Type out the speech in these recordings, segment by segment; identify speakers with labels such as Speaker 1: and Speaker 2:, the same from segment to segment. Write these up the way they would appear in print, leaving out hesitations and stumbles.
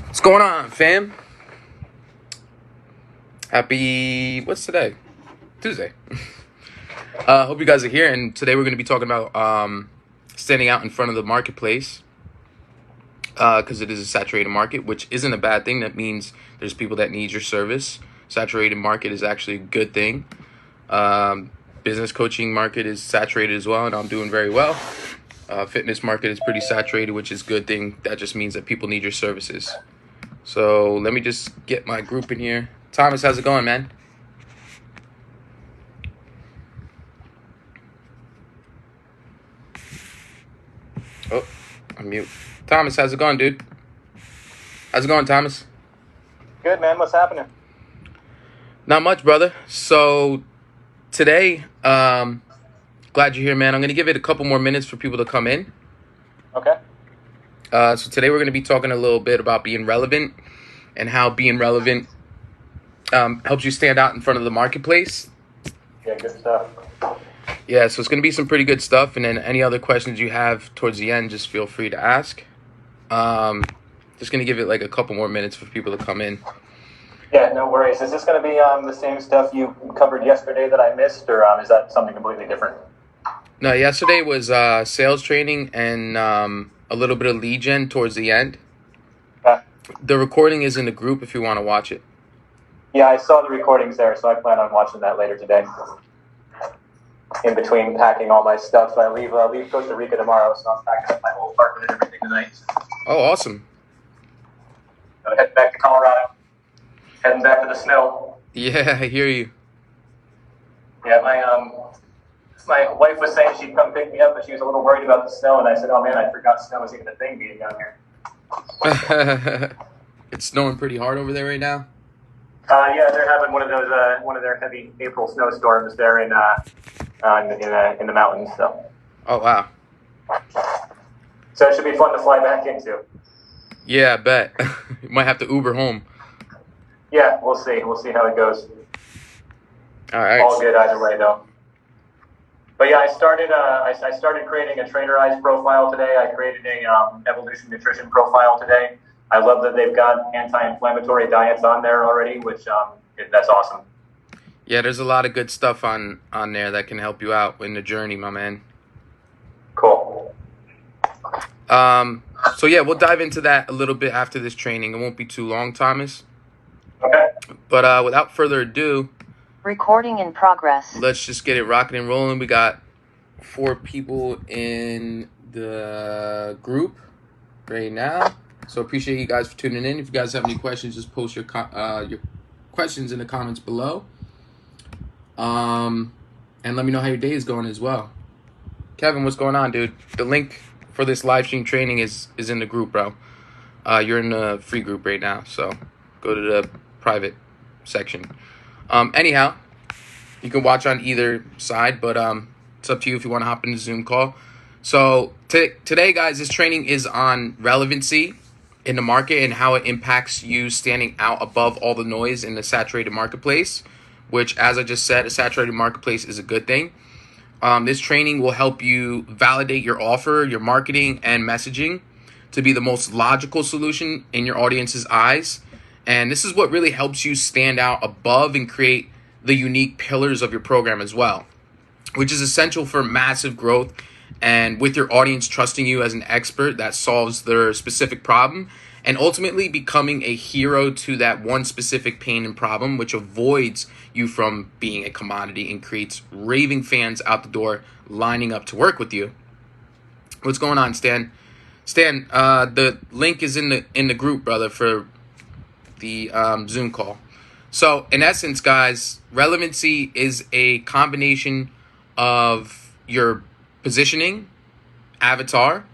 Speaker 1: What's going on, fam? What's today? Tuesday. Hope you guys are here, and today we're going to be talking about standing out in front of the marketplace, because it is a saturated market, which isn't a bad thing. That means there's people that need your service. Saturated market is actually a good thing. Business coaching market is saturated as well, and I'm doing very well. Fitness market is pretty saturated, which is a good thing. That just means that people need your services. So let me just get my group in here. Thomas, how's it going, man? Oh, I'm mute. Thomas, how's it going, dude? How's it going, Thomas?
Speaker 2: Good, man. What's happening?
Speaker 1: Not much, brother. So today, glad you're here, man. I'm going to give it a couple more minutes for people to come in.
Speaker 2: Okay.
Speaker 1: So today we're going to be talking a little bit about being relevant and how being relevant helps you stand out in front of the marketplace.
Speaker 2: Yeah, good stuff.
Speaker 1: Yeah, so it's going to be some pretty good stuff. And then any other questions you have towards the end, just feel free to ask. Just going to give it like a couple more minutes for people to come in.
Speaker 2: Yeah, no worries. Is this going to be the same stuff you covered yesterday that I missed, or is that something completely different?
Speaker 1: No, yesterday was sales training and a little bit of lead gen towards the end.
Speaker 2: Okay.
Speaker 1: The recording is in the group if you want to watch it.
Speaker 2: Yeah, I saw the recordings there, so I plan on watching that later today. In between packing all my stuff, I leave Costa Rica tomorrow, so I'm packing up my whole apartment and everything tonight.
Speaker 1: Oh, awesome.
Speaker 2: So heading back to Colorado. Heading back to the snow.
Speaker 1: Yeah, I hear you.
Speaker 2: Yeah, my wife was saying she'd come pick me up, but she was a little worried about the snow, and I said, "Oh man, I forgot snow was even a thing being down here."
Speaker 1: It's snowing pretty hard over there right now.
Speaker 2: Yeah, they're having one of their heavy April snowstorms there in the mountains. So.
Speaker 1: Oh wow.
Speaker 2: So it should be fun to fly back into.
Speaker 1: Yeah, I bet. You might have to Uber home.
Speaker 2: Yeah, we'll see. We'll see how it goes.
Speaker 1: All right.
Speaker 2: All good either way, though. But yeah, I started creating a Trainerized profile today. I created a Evolution Nutrition profile today. I love that they've got anti-inflammatory diets on there already, which that's awesome.
Speaker 1: Yeah, there's a lot of good stuff on there that can help you out in the journey, my man.
Speaker 2: Cool.
Speaker 1: So yeah, we'll dive into that a little bit after this training. It won't be too long, Thomas.
Speaker 2: Okay.
Speaker 1: But without further ado,
Speaker 3: recording in progress.
Speaker 1: Let's just get it rocking and rolling. We got 4 people in the group right now. So appreciate you guys for tuning in. If you guys have any questions, just post your questions in the comments below. And let me know how your day is going as well. Kevin, what's going on, dude? The link for this live stream training is in the group, bro. You're in the free group right now, so go to the private section. Anyhow, you can watch on either side, but it's up to you if you want to hop in the Zoom call. So today, guys, this training is on relevancy in the market and how it impacts you standing out above all the noise in the saturated marketplace, which, as I just said, a saturated marketplace is a good thing. This training will help you validate your offer, your marketing, and messaging to be the most logical solution in your audience's eyes. And this is what really helps you stand out above and create the unique pillars of your program as well, which is essential for massive growth and with your audience trusting you as an expert that solves their specific problem and ultimately becoming a hero to that one specific pain and problem, which avoids you from being a commodity and creates raving fans out the door lining up to work with you. What's going on, Stan? Stan, the link is in the group, brother, for the Zoom call. So in essence, guys, relevancy is a combination of your positioning, avatar,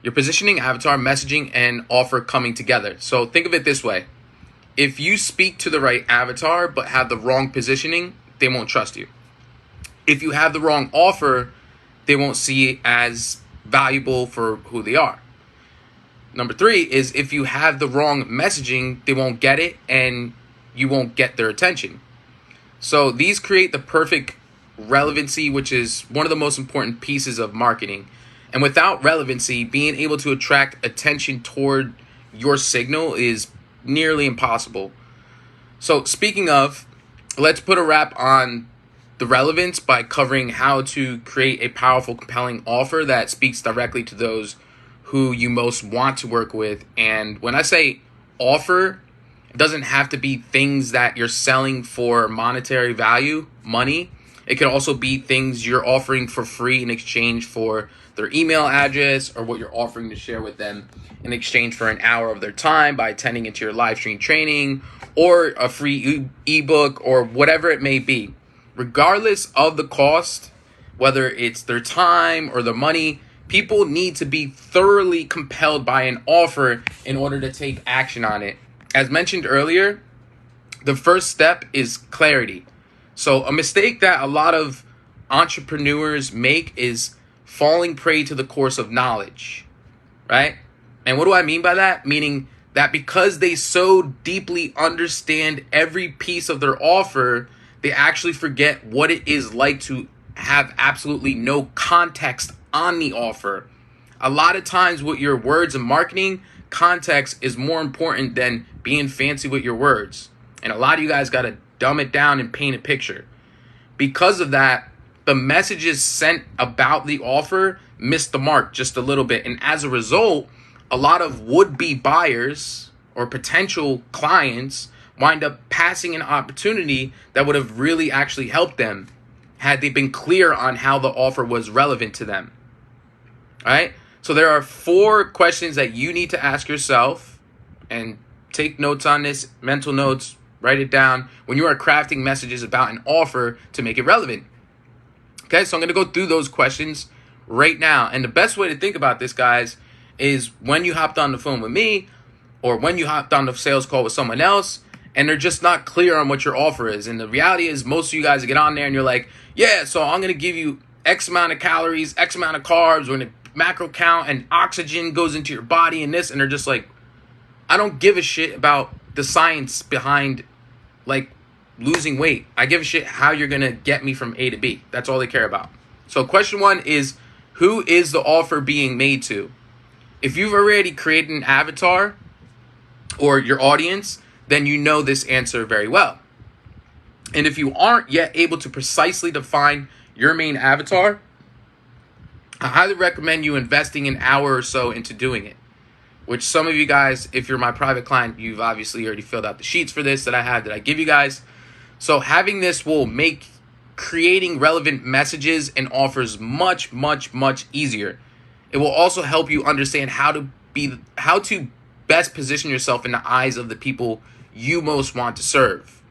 Speaker 1: messaging, and offer coming together. So think of it this way. If you speak to the right avatar but have the wrong positioning, they won't trust you. If you have the wrong offer, they won't see it as valuable for who they are. Number 3 is if you have the wrong messaging, they won't get it and you won't get their attention. So these create the perfect relevancy, which is one of the most important pieces of marketing. And without relevancy, being able to attract attention toward your signal is nearly impossible. So speaking of, let's put a wrap on the relevance by covering how to create a powerful, compelling offer that speaks directly to those who you most want to work with. And when I say offer, it doesn't have to be things that you're selling for monetary value, money. It could also be things you're offering for free in exchange for their email address, or what you're offering to share with them in exchange for an hour of their time by attending into your live stream training, or a free ebook, or whatever it may be. Regardless of the cost, whether it's their time or the money, people need to be thoroughly compelled by an offer in order to take action on it. As mentioned earlier, the first step is clarity. So a mistake that a lot of entrepreneurs make is falling prey to the course of knowledge, right? And what do I mean by that? Meaning that because they so deeply understand every piece of their offer, they actually forget what it is like to have absolutely no context on the offer. A lot of times with your words and marketing, context is more important than being fancy with your words. And a lot of you guys got to dumb it down and paint a picture. Because of that, the messages sent about the offer miss the mark just a little bit. And as a result, a lot of would-be buyers or potential clients wind up passing an opportunity that would have really actually helped them had they been clear on how the offer was relevant to them. All right? So there are 4 questions that you need to ask yourself, and take notes on this, mental notes, write it down, when you are crafting messages about an offer to make it relevant. Okay, so I'm going to go through those questions right now. And the best way to think about this, guys, is when you hopped on the phone with me, or when you hopped on the sales call with someone else, and they're just not clear on what your offer is. And the reality is most of you guys get on there and you're like, yeah, so I'm going to give you X amount of calories, X amount of carbs, or a macro count, and oxygen goes into your body and this. And they're just like, I don't give a shit about the science behind like losing weight. I give a shit how you're going to get me from A to B. That's all they care about. So question 1 is, who is the offer being made to? If you've already created an avatar or your audience, then you know this answer very well. And if you aren't yet able to precisely define your main avatar, I highly recommend you investing an hour or so into doing it. Which some of you guys, if you're my private client, you've obviously already filled out the sheets for this that I give you guys. So having this will make creating relevant messages and offers much, much, much easier. It will also help you understand how to best position yourself in the eyes of the people you most want to serve.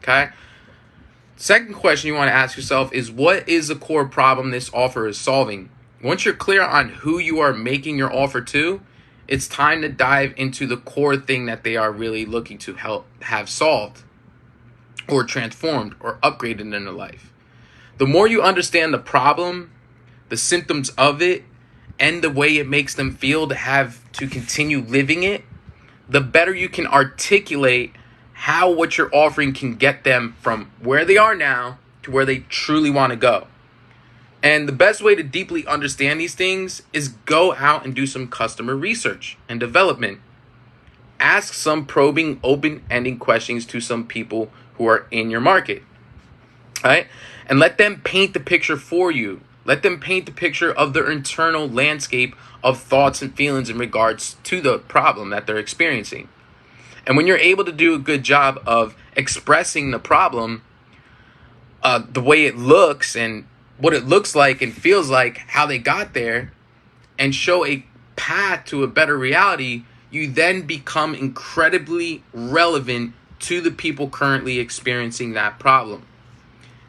Speaker 1: Okay? Second question you want to ask yourself is, what is the core problem this offer is solving? Once you're clear on who you are making your offer to, it's time to dive into the core thing that they are really looking to help have solved or transformed or upgraded in their life. The more you understand the problem, the symptoms of it, and the way it makes them feel to have to continue living it, the better you can articulate how what you're offering can get them from where they are now to where they truly want to go. And the best way to deeply understand these things is go out and do some customer research and development. Ask some probing, open-ended questions to some people who are in your market. All right? And let them paint the picture for you. Let them paint the picture of their internal landscape of thoughts and feelings in regards to the problem that they're experiencing. And when you're able to do a good job of expressing the problem, the way it looks and what it looks like and feels like, how they got there, and show a path to a better reality, you then become incredibly relevant to the people currently experiencing that problem.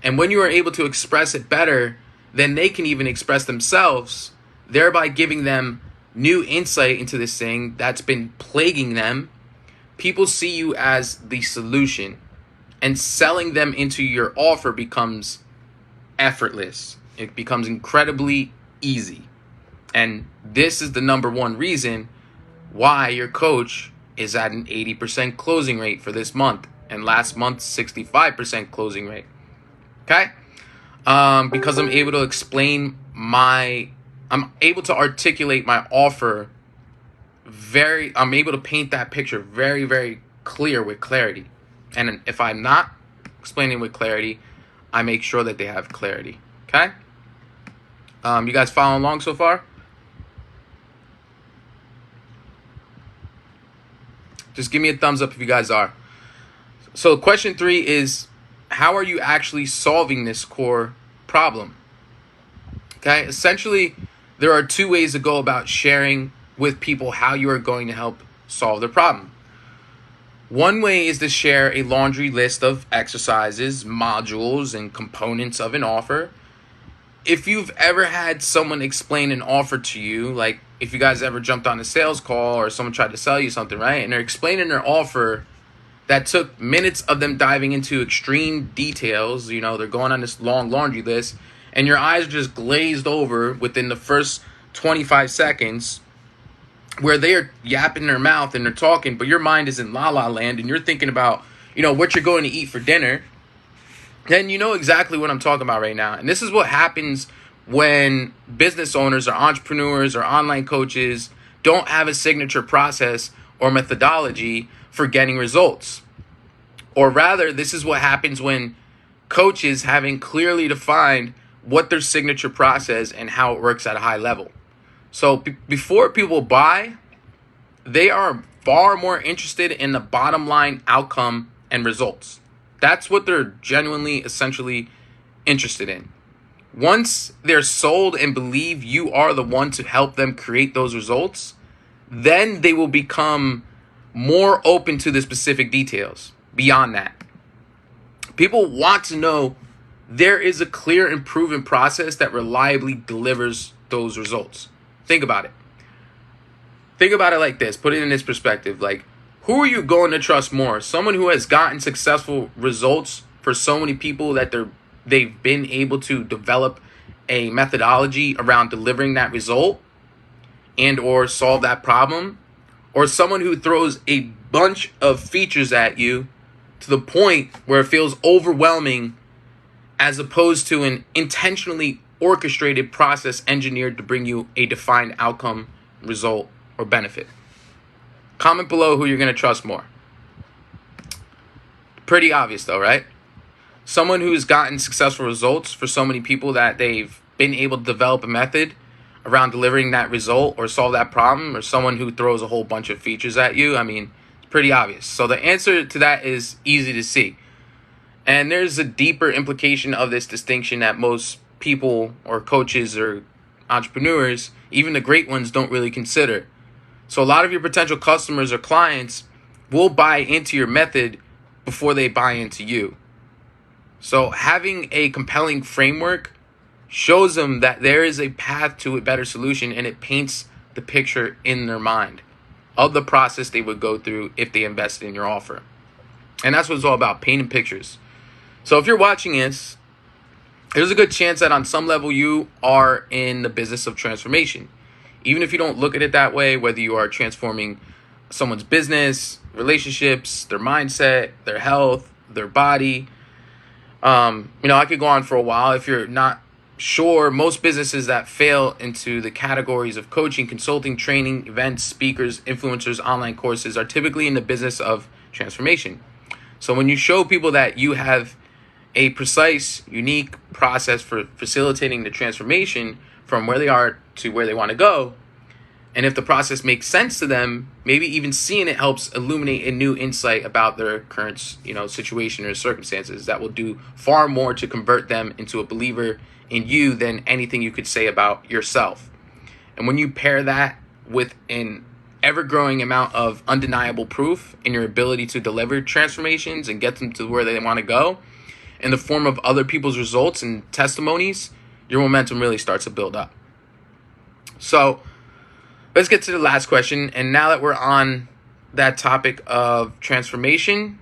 Speaker 1: And when you are able to express it better, then they can even express themselves, thereby giving them new insight into this thing that's been plaguing them. People see you as the solution, and selling them into your offer becomes effortless. It becomes incredibly easy. And this is the number one reason why your coach is at an 80% closing rate for this month, and last month's 65% closing rate. Okay? because I'm able to I'm able to articulate my offer I'm able to paint that picture very, very clear with clarity. And if I'm not explaining with clarity, I make sure that they have clarity. Okay? You guys following along so far? Just give me a thumbs up if you guys are. So question 3 is, how are you actually solving this core problem? Okay, essentially, there are 2 ways to go about sharing with people how you are going to help solve their problem. One way is to share a laundry list of exercises, modules, and components of an offer. If you've ever had someone explain an offer to you, like if you guys ever jumped on a sales call or someone tried to sell you something, right? And they're explaining their offer that took minutes of them diving into extreme details. They're going on this long laundry list, and your eyes are just glazed over within the first 25 seconds where they're yapping their mouth and they're talking, but your mind is in la la land and you're thinking about, what you're going to eat for dinner. Then you know exactly what I'm talking about right now. And this is what happens when business owners or entrepreneurs or online coaches don't have a signature process or methodology for getting results. Or rather, this is what happens when coaches haven't clearly defined what their signature process and how it works at a high level. So before people buy, they are far more interested in the bottom line outcome and results. That's what they're genuinely, essentially interested in. Once they're sold and believe you are the one to help them create those results, then they will become more open to the specific details. Beyond that, people want to know there is a clear and proven process that reliably delivers those results. Think about it. Think about it like this. Put it in this perspective. Like, who are you going to trust more? Someone who has gotten successful results for so many people that they've been able to develop a methodology around delivering that result and or solve that problem, or someone who throws a bunch of features at you to the point where it feels overwhelming, as opposed to an intentionally orchestrated process engineered to bring you a defined outcome, result, or benefit? Comment below who you're going to trust more. Pretty obvious though, right? Someone who's gotten successful results for so many people that they've been able to develop a method around delivering that result or solve that problem, or someone who throws a whole bunch of features at you. I mean, it's pretty obvious. So the answer to that is easy to see. And there's a deeper implication of this distinction that most people or coaches or entrepreneurs, even the great ones, don't really consider. So a lot of your potential customers or clients will buy into your method before they buy into you. So having a compelling framework shows them that there is a path to a better solution, and it paints the picture in their mind of the process they would go through if they invested in your offer. And that's what it's all about, painting pictures. So if you're watching this, there's a good chance that on some level you are in the business of transformation. Even if you don't look at it that way, whether you are transforming someone's business, relationships, their mindset, their health, their body. I could go on for a while. If you're not sure, most businesses that fail into the categories of coaching, consulting, training, events, speakers, influencers, online courses are typically in the business of transformation. So when you show people that you have a precise, unique process for facilitating the transformation from where they are to where they want to go, and if the process makes sense to them, maybe even seeing it helps illuminate a new insight about their current, situation or circumstances, that will do far more to convert them into a believer in you than anything you could say about yourself. And when you pair that with an ever-growing amount of undeniable proof in your ability to deliver transformations and get them to where they want to go in the form of other people's results and testimonies, your momentum really starts to build up. So let's get to the last question. And now that we're on that topic of transformation,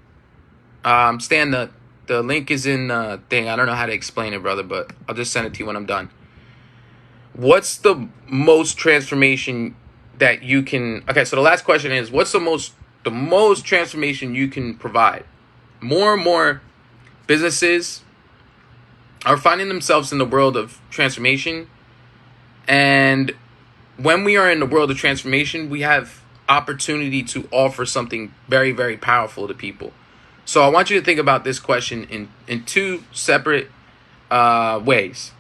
Speaker 1: Stan, the link is in the thing. I don't know how to explain it, brother, but I'll just send it to you when I'm done. What's the most transformation that you can... Okay, so the last question is, what's the most transformation you can provide? More and more businesses are finding themselves in the world of transformation. And when we are in the world of transformation, we have opportunity to offer something very, very powerful to people. So I want you to think about this question in two separate ways.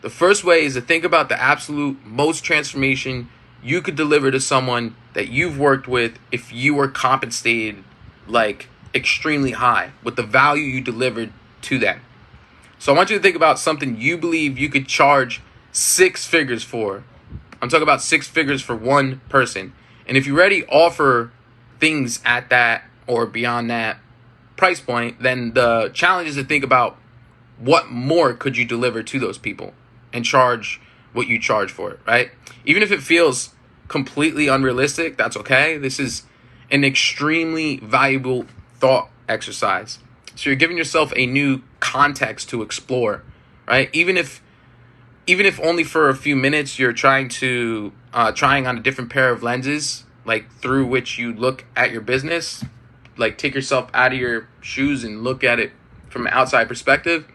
Speaker 1: The first way is to think about the absolute most transformation you could deliver to someone that you've worked with if you were compensated like extremely high with the value you delivered to them. So I want you to think about something you believe you could charge 6 figures for. I'm talking about 6 figures for one person. And if you already offer things at that or beyond that price point, then the challenge is to think about what more could you deliver to those people and charge what you charge for it, right? Even if it feels completely unrealistic, that's okay. This is an extremely valuable thought exercise. So you're giving yourself a new context to explore, right? Even if only for a few minutes you're trying on a different pair of lenses, like through which you look at your business, like take yourself out of your shoes and look at it from an outside perspective.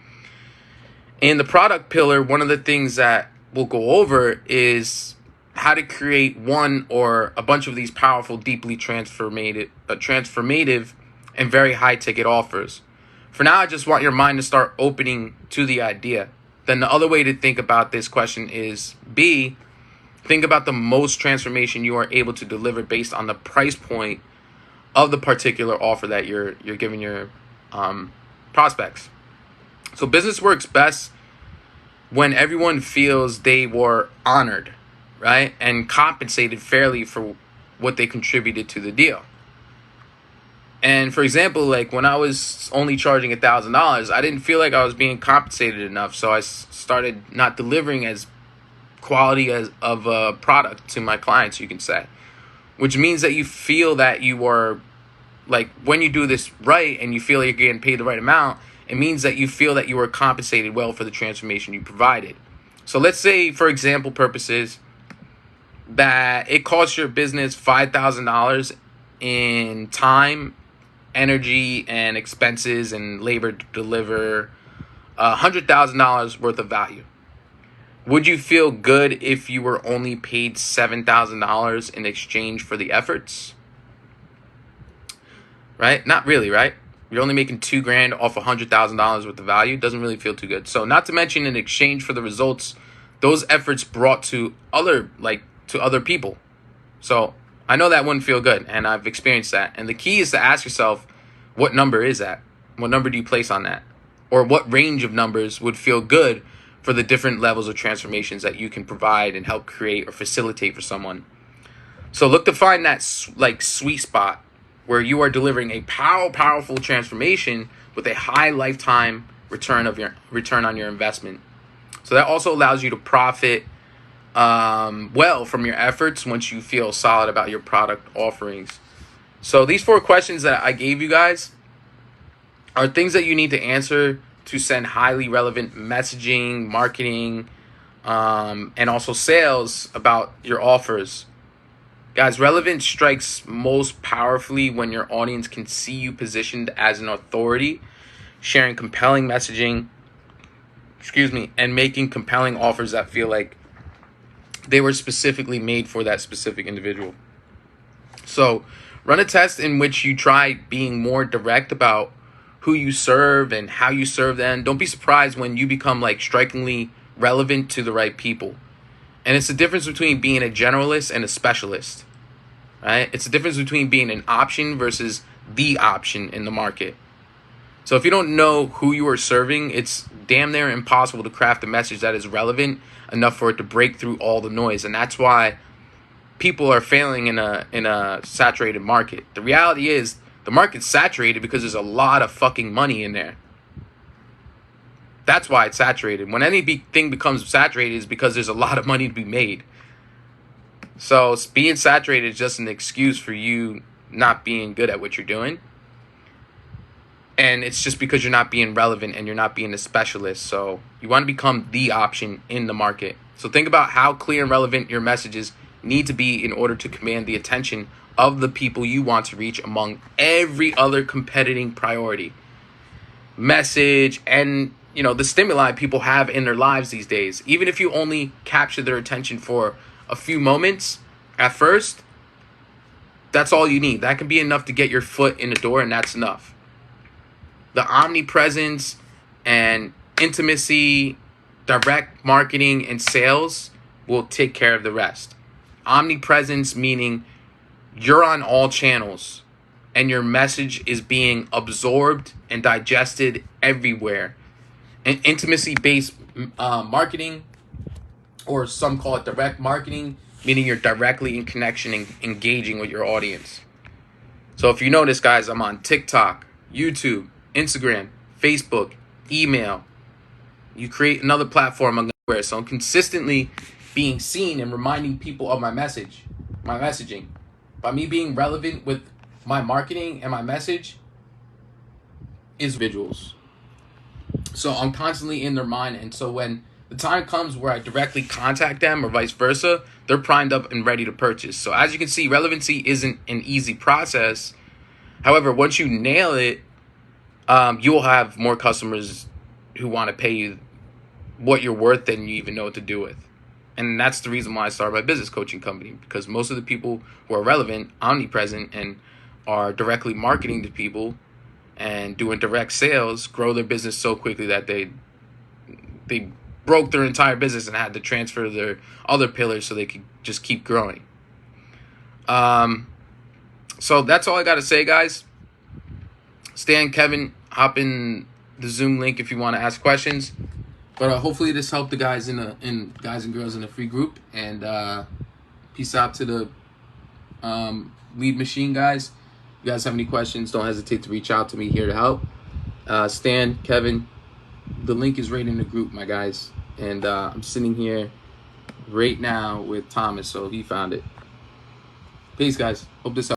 Speaker 1: In the product pillar, one of the things that we'll go over is how to create one or a bunch of these powerful, deeply transformative and very high ticket offers. For now, I just want your mind to start opening to the idea. Then the other way to think about this question is B, think about the most transformation you are able to deliver based on the price point of the particular offer that you're giving your prospects. So business works best when everyone feels they were honored, right? And compensated fairly for what they contributed to the deal. And for example, like when I was only charging $1,000, I didn't feel like I was being compensated enough. So I started not delivering as quality of a product to my clients, you can say. Which means that you feel that you are, like when you do this right and you feel like you're getting paid the right amount, it means that you feel that you were compensated well for the transformation you provided. So let's say, for example purposes, that it costs your business $5,000 in time, energy, and expenses and labor to deliver $100,000 worth of value. Would you feel good if you were only paid $7,000 in exchange for the efforts? Right? Not really, right? You're only making $2,000 off $100,000 worth of value. Doesn't really feel too good. So not to mention in exchange for the results, those efforts brought to other people. So I know that wouldn't feel good, and I've experienced that. And the key is to ask yourself, what number is that? What number do you place on that? Or what range of numbers would feel good for the different levels of transformations that you can provide and help create or facilitate for someone? So look to find that sweet spot where you are delivering a powerful transformation with a high lifetime return on your investment. So that also allows you to profit well from your efforts once you feel solid about your product offerings. So these 4 questions that I gave you guys are things that you need to answer to send highly relevant messaging, marketing, and also sales about your offers. Guys, relevance strikes most powerfully when your audience can see you positioned as an authority, sharing compelling messaging, and making compelling offers that feel like they were specifically made for that specific individual. So run a test in which you try being more direct about who you serve and how you serve them. Don't be surprised when you become strikingly relevant to the right people. And it's the difference between being a generalist and a specialist, right? It's the difference between being an option versus the option in the market. So if you don't know who you are serving, it's damn near impossible to craft a message that is relevant enough for it to break through all the noise. And that's why people are failing in a saturated market. The reality is the market's saturated because there's a lot of fucking money in there. That's why it's saturated. When anything becomes saturated is because there's a lot of money to be made. So being saturated is just an excuse for you not being good at what you're doing. And it's just because you're not being relevant and you're not being a specialist. So you want to become the option in the market. So think about how clear and relevant your messages need to be in order to command the attention of the people you want to reach among every other competing priority. Message and the stimuli people have in their lives these days. Even if you only capture their attention for a few moments at first, that's all you need. That can be enough to get your foot in the door, and that's enough. The omnipresence and intimacy, direct marketing, and sales will take care of the rest. Omnipresence meaning you're on all channels and your message is being absorbed and digested everywhere. And intimacy-based marketing, or some call it direct marketing, meaning you're directly in connection and engaging with your audience. So if you notice, guys, I'm on TikTok, YouTube, Instagram, Facebook, email. You create another platform I'm going to wear. So I'm consistently being seen and reminding people of my messaging. By me being relevant with my marketing and my message is individuals. So I'm constantly in their mind. And so when the time comes where I directly contact them or vice versa, they're primed up and ready to purchase. So as you can see, relevancy isn't an easy process. However, once you nail it, you will have more customers who want to pay you what you're worth than you even know what to do with. And that's the reason why I started my business coaching company, because most of the people who are relevant, omnipresent, and are directly marketing to people and doing direct sales grow their business so quickly that they broke their entire business and had to transfer their other pillars so they could just keep growing. So that's all I got to say, guys. Stan, Kevin, hop in the Zoom link if you want to ask questions. But hopefully this helped the guys in guys and girls in the free group. And peace out to the lead machine guys. If you guys have any questions, don't hesitate to reach out to me. Here to help. Stan, Kevin, the link is right in the group, my guys. And I'm sitting here right now with Thomas, so he found it. Peace, guys. Hope this helps.